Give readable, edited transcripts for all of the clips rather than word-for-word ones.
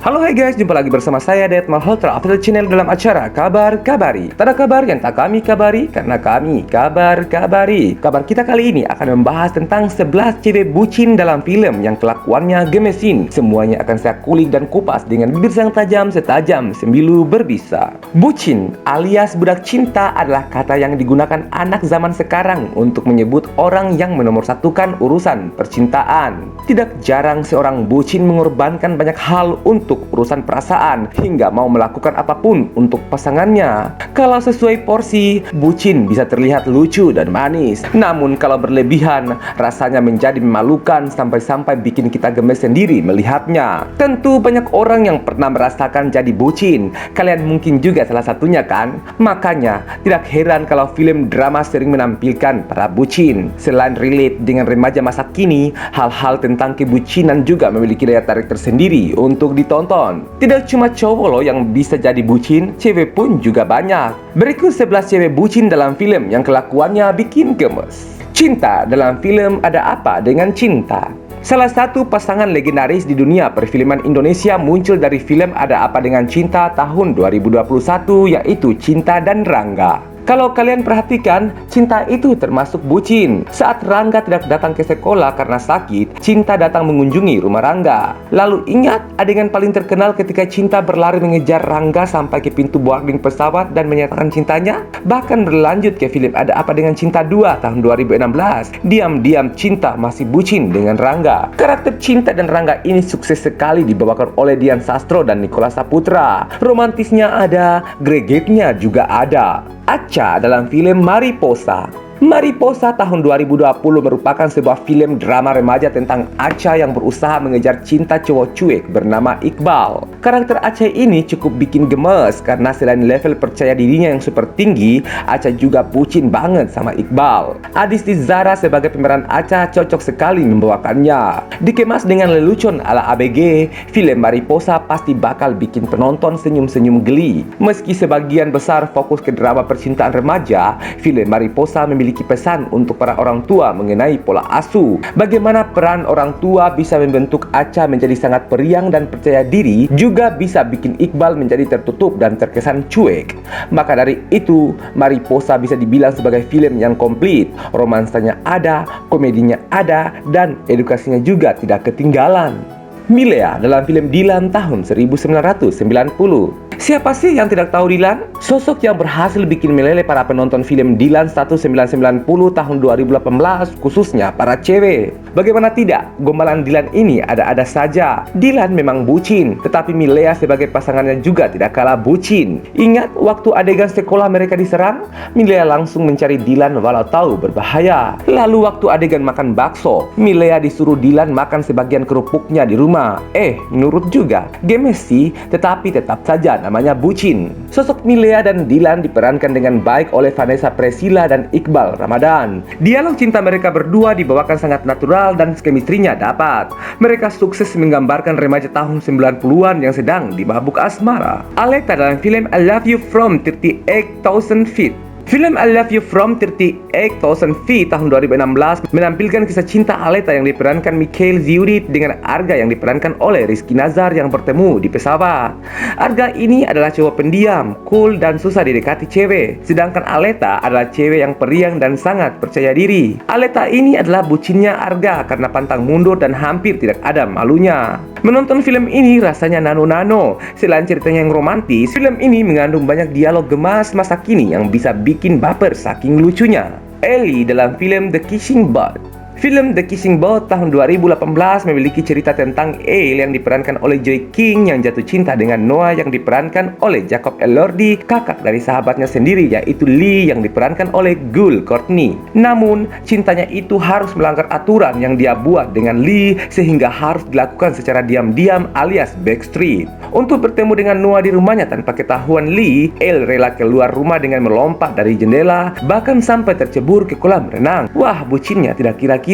Halo hai guys, jumpa lagi bersama saya Ded Malhotra Official Channel dalam acara Kabar Kabari. Tak ada kabar yang tak kami kabari, karena kami kabar kabari. Kabar kita kali ini akan membahas tentang 11 cewek bucin dalam film yang kelakuannya gemesin. Semuanya akan saya kulik dan kupas dengan bibir yang tajam setajam sembilu berbisa. Bucin alias budak cinta adalah kata yang digunakan anak zaman sekarang untuk menyebut orang yang menomorsatukan urusan percintaan. Tidak jarang seorang bucin mengorbankan banyak hal untuk urusan perasaan hingga mau melakukan apapun untuk pasangannya. Kalau sesuai porsi, bucin bisa terlihat lucu dan manis. Namun kalau berlebihan, rasanya menjadi memalukan sampai-sampai bikin kita gemes sendiri melihatnya. Tentu banyak orang yang pernah merasakan jadi bucin. Kalian mungkin juga salah satunya kan? Makanya tidak heran kalau film drama sering menampilkan para bucin. Selain relate dengan remaja masa kini, hal-hal tentang kebucinan juga memiliki daya tarik tersendiri untuk ditonton. Tidak cuma cowok loh yang bisa jadi bucin, cewek pun juga banyak. Berikut 11 cewek bucin dalam film yang kelakuannya bikin gemes. Cinta dalam film Ada Apa Dengan Cinta. Salah satu pasangan legendaris di dunia perfilman Indonesia muncul dari film Ada Apa Dengan Cinta tahun 2021, yaitu Cinta dan Rangga. Kalau kalian perhatikan, Cinta itu termasuk bucin. Saat Rangga tidak datang ke sekolah karena sakit, Cinta datang mengunjungi rumah Rangga. Lalu ingat adegan paling terkenal ketika Cinta berlari mengejar Rangga sampai ke pintu boarding pesawat dan menyatakan cintanya? Bahkan berlanjut ke film Ada Apa Dengan Cinta 2 tahun 2016. Diam-diam Cinta masih bucin dengan Rangga. Karakter Cinta dan Rangga ini sukses sekali dibawakan oleh Dian Sastro dan Nicholas Saputra. Romantisnya ada, gregetnya juga ada. Acha dalam film Mariposa. Mariposa tahun 2020 merupakan sebuah film drama remaja tentang Acha yang berusaha mengejar cinta cowok cuek bernama Iqbal. Karakter Acha ini cukup bikin gemes karena selain level percaya dirinya yang super tinggi, Acha juga bucin banget sama Iqbal. Adisti Zara sebagai pemeran Acha cocok sekali membawakannya. Dikemas dengan lelucon ala ABG, film Mariposa pasti bakal bikin penonton senyum-senyum geli. Meski sebagian besar fokus ke drama percintaan remaja, film Mariposa memiliki pesan untuk para orang tua mengenai pola asuh. Bagaimana peran orang tua bisa membentuk Acha menjadi sangat periang dan percaya diri, juga bisa bikin Iqbal menjadi tertutup dan terkesan cuek. Maka dari itu, Mariposa bisa dibilang sebagai film yang komplit. Romansanya ada, komedinya ada, dan edukasinya juga tidak ketinggalan. Milea dalam film Dilan tahun 1990. Siapa sih yang tidak tahu Dilan? Sosok yang berhasil bikin meleleh para penonton film Dilan 1990 tahun 2018, khususnya para cewek. Bagaimana tidak, gombalan Dilan ini ada-ada saja. Dilan memang bucin, tetapi Milea sebagai pasangannya juga tidak kalah bucin. Ingat waktu adegan sekolah mereka diserang? Milea langsung mencari Dilan walau tahu berbahaya. Lalu waktu adegan makan bakso, Milea disuruh Dilan makan sebagian kerupuknya di rumah. Nurut juga. Gemes sih, tetapi tetap saja namanya bucin. Sosok Milea dan Dilan diperankan dengan baik oleh Vanessa Priscilla dan Iqbal Ramadan. Dialog cinta mereka berdua dibawakan sangat natural dan chemistry-nya dapat. Mereka sukses menggambarkan remaja tahun 90-an yang sedang dimabuk asmara. Aleta dalam film I Love You From 38,000 Feet. Film I Love You From 38,000 Feet tahun 2016 menampilkan kisah cinta Aleta yang diperankan Mikhail Ziudit dengan Arga yang diperankan oleh Rizky Nazar yang bertemu di pesawat. Arga ini adalah cowok pendiam, cool, dan susah didekati cewek. Sedangkan Aleta adalah cewek yang periang dan sangat percaya diri. Aleta ini adalah bucinnya Arga karena pantang mundur dan hampir tidak ada malunya. Menonton film ini rasanya nano-nano. Selain ceritanya yang romantis, film ini mengandung banyak dialog gemas masa kini yang bisa bikin baper saking lucunya. Ellie dalam film The Kissing Booth. Film The Kissing Booth tahun 2018 memiliki cerita tentang Elle yang diperankan oleh Joy King yang jatuh cinta dengan Noah yang diperankan oleh Jacob Elordi, kakak dari sahabatnya sendiri yaitu Lee yang diperankan oleh Gul Courtney. Namun, cintanya itu harus melanggar aturan yang dia buat dengan Lee sehingga harus dilakukan secara diam-diam alias backstreet. Untuk bertemu dengan Noah di rumahnya tanpa ketahuan Lee, Elle rela keluar rumah dengan melompat dari jendela, bahkan sampai tercebur ke kolam renang. Wah, bucinnya tidak kira-kira.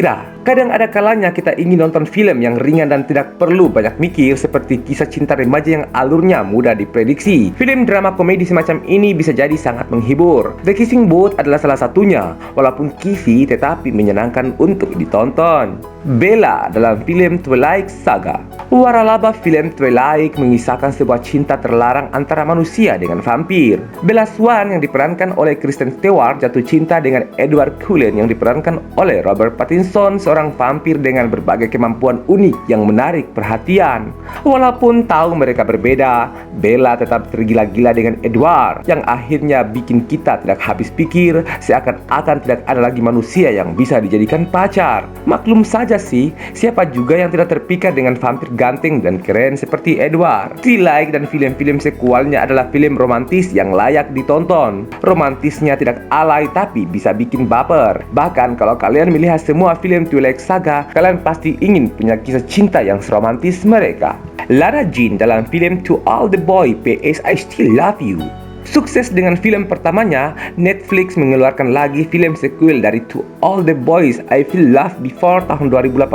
Kadang ada kalanya kita ingin nonton film yang ringan dan tidak perlu banyak mikir, seperti kisah cinta remaja yang alurnya mudah diprediksi. Film drama komedi semacam ini bisa jadi sangat menghibur. The Kissing Booth adalah salah satunya. Walaupun kisi, tetapi menyenangkan untuk ditonton. Bella dalam film Twilight Saga. Waralaba film Twilight mengisahkan sebuah cinta terlarang antara manusia dengan vampir. Bella Swan yang diperankan oleh Kristen Stewart jatuh cinta dengan Edward Cullen yang diperankan oleh Robert Pattinson, seorang vampir dengan berbagai kemampuan unik yang menarik perhatian. Walaupun tahu mereka berbeda, Bella tetap tergila-gila dengan Edward yang akhirnya bikin kita tidak habis pikir seakan-akan tidak ada lagi manusia yang bisa dijadikan pacar. Maklum saja sih, siapa juga yang tidak terpikat dengan vampir ganteng dan keren seperti Edward. Twilight dan film-film sekualnya adalah film romantis yang layak ditonton. Romantisnya tidak alay tapi bisa bikin baper. Bahkan kalau kalian melihat semua film Twilight Saga, kalian pasti ingin punya kisah cinta yang seromantis mereka. Lara Jean dalam film To All The Boy PS I Still Love You. Sukses dengan film pertamanya, Netflix mengeluarkan lagi film sequel dari To All The Boys I Feel Love Before tahun 2018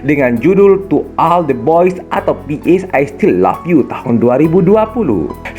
dengan judul To All The Boys atau PS I Still Love You tahun 2020.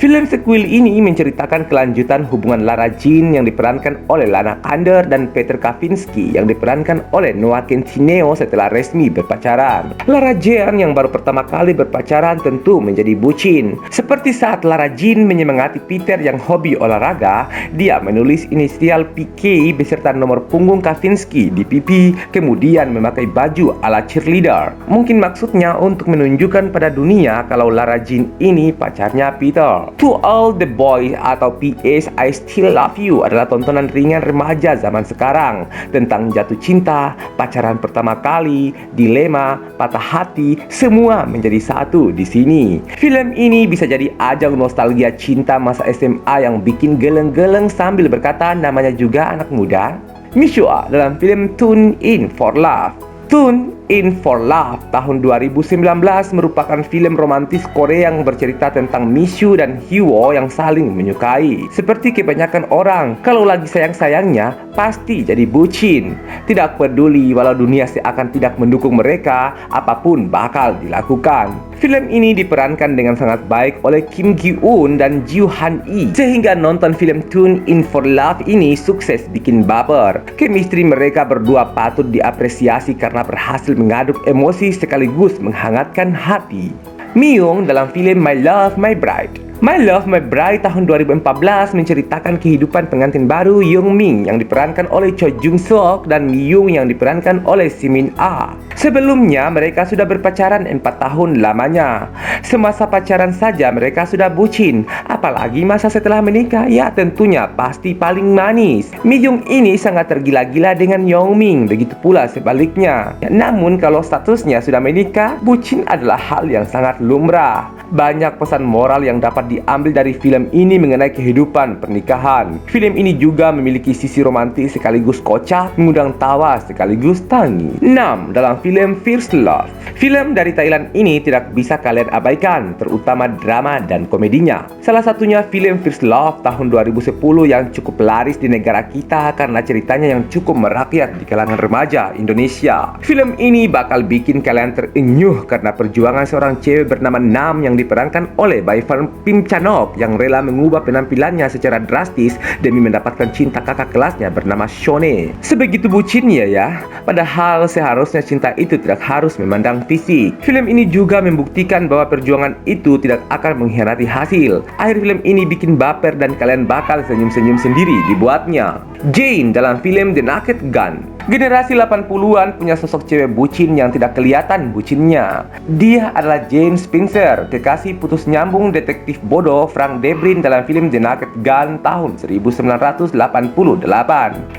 Film sequel ini menceritakan kelanjutan hubungan Lara Jean yang diperankan oleh Lana Kander dan Peter Kavinsky yang diperankan oleh Noah Centineo setelah resmi berpacaran. Lara Jean yang baru pertama kali berpacaran tentu menjadi bucin. Seperti saat Lara Jean menyemangati Peter yang hobi olahraga, dia menulis inisial PK beserta nomor punggung Kavinsky di pipi, kemudian memakai baju ala cheerleader. Mungkin maksudnya untuk menunjukkan pada dunia kalau Lara Jean ini pacarnya Peter. To All The Boys atau PS I Still Love You adalah tontonan ringan remaja zaman sekarang tentang jatuh cinta, pacaran pertama kali, dilema, patah hati, semua menjadi satu di sini. Film ini bisa jadi ajang nostalgia cinta masa SMA yang bikin geleng-geleng sambil berkata namanya juga anak muda. Mishua dalam film Tune In For Love. Tune In For Love tahun 2019 merupakan film romantis Korea yang bercerita tentang Mishu dan Hyo yang saling menyukai. Seperti kebanyakan orang, kalau lagi sayang-sayangnya pasti jadi bucin. Tidak peduli walau dunia seakan tidak mendukung mereka, apapun bakal dilakukan. Film ini diperankan dengan sangat baik oleh Kim Gi-eun dan Joo Han-i, sehingga nonton film Tune In For Love ini sukses bikin baper. Chemistry mereka berdua patut diapresiasi karena berhasil mengaduk emosi sekaligus menghangatkan hati. Myung dalam film My Love, My Bride. My Love, My Bride tahun 2014 menceritakan kehidupan pengantin baru Young Min yang diperankan oleh Choi Jung Seok dan Myung yang diperankan oleh Simin Ah. Sebelumnya mereka sudah berpacaran 4 tahun lamanya. Semasa pacaran saja mereka sudah bucin, apalagi masa setelah menikah, ya tentunya pasti paling manis. Myung ini sangat tergila-gila dengan Young Min, begitu pula sebaliknya. Namun kalau statusnya sudah menikah, bucin adalah hal yang sangat lumrah. Banyak pesan moral yang dapat diambil dari film ini mengenai kehidupan pernikahan. Film ini juga memiliki sisi romantis sekaligus kocak, mengundang tawa sekaligus tangis. 6. Dalam film First Love. Film dari Thailand ini tidak bisa kalian abaikan, terutama drama dan komedinya. Salah satunya film First Love tahun 2010 yang cukup laris di negara kita karena ceritanya yang cukup merakyat di kalangan remaja Indonesia. Film ini bakal bikin kalian terenyuh karena perjuangan seorang cewek bernama Nam yang diperankan oleh Baifan Pim Chanok yang rela mengubah penampilannya secara drastis demi mendapatkan cinta kakak kelasnya bernama Shone. Sebegitu bucinnya ya, padahal seharusnya cinta itu tidak harus memandang fisik. Film ini juga membuktikan bahwa perjuangan itu tidak akan mengkhianati hasil. Akhir film ini bikin baper dan kalian bakal senyum-senyum sendiri dibuatnya. Jane dalam film The Naked Gun. Generasi 80-an punya sosok cewek bucin yang tidak kelihatan bucinnya. Dia adalah Jane Spencer, kekasih putus nyambung detektif bodoh Frank Debrin dalam film The Naked Gun tahun 1988.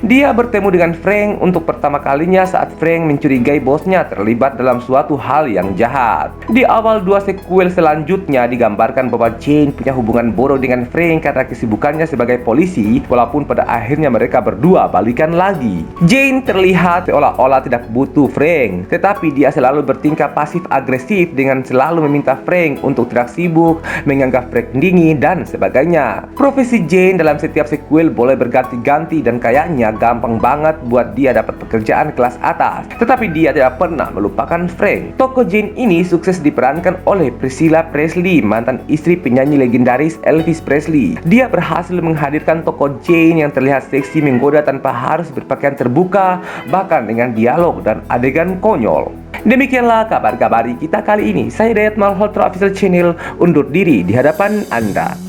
Dia bertemu dengan Frank untuk pertama kalinya saat Frank mencurigai bosnya terlibat dalam suatu hal yang jahat. Di awal 2 sequel selanjutnya digambarkan bahwa Jane punya hubungan bodoh dengan Frank karena kesibukannya sebagai polisi, walaupun pada akhirnya mereka berdua balikan lagi. Jane terlihat seolah-olah tidak butuh Frank, tetapi dia selalu bertingkah pasif-agresif dengan selalu meminta Frank untuk untuk tidak sibuk, menganggap Frank dingin, dan sebagainya. Profesi Jane dalam setiap sequel boleh berganti-ganti dan kayaknya gampang banget buat dia dapat pekerjaan kelas atas. Tetapi dia tidak pernah melupakan Frank. Tokoh Jane ini sukses diperankan oleh Priscilla Presley, mantan istri penyanyi legendaris Elvis Presley. Dia berhasil menghadirkan tokoh Jane yang terlihat seksi menggoda tanpa harus berpakaian terbuka, bahkan dengan dialog dan adegan konyol. Demikianlah kabar-kabari kita kali ini. Saya Dayat Malhotra Official Channel undur diri di hadapan Anda.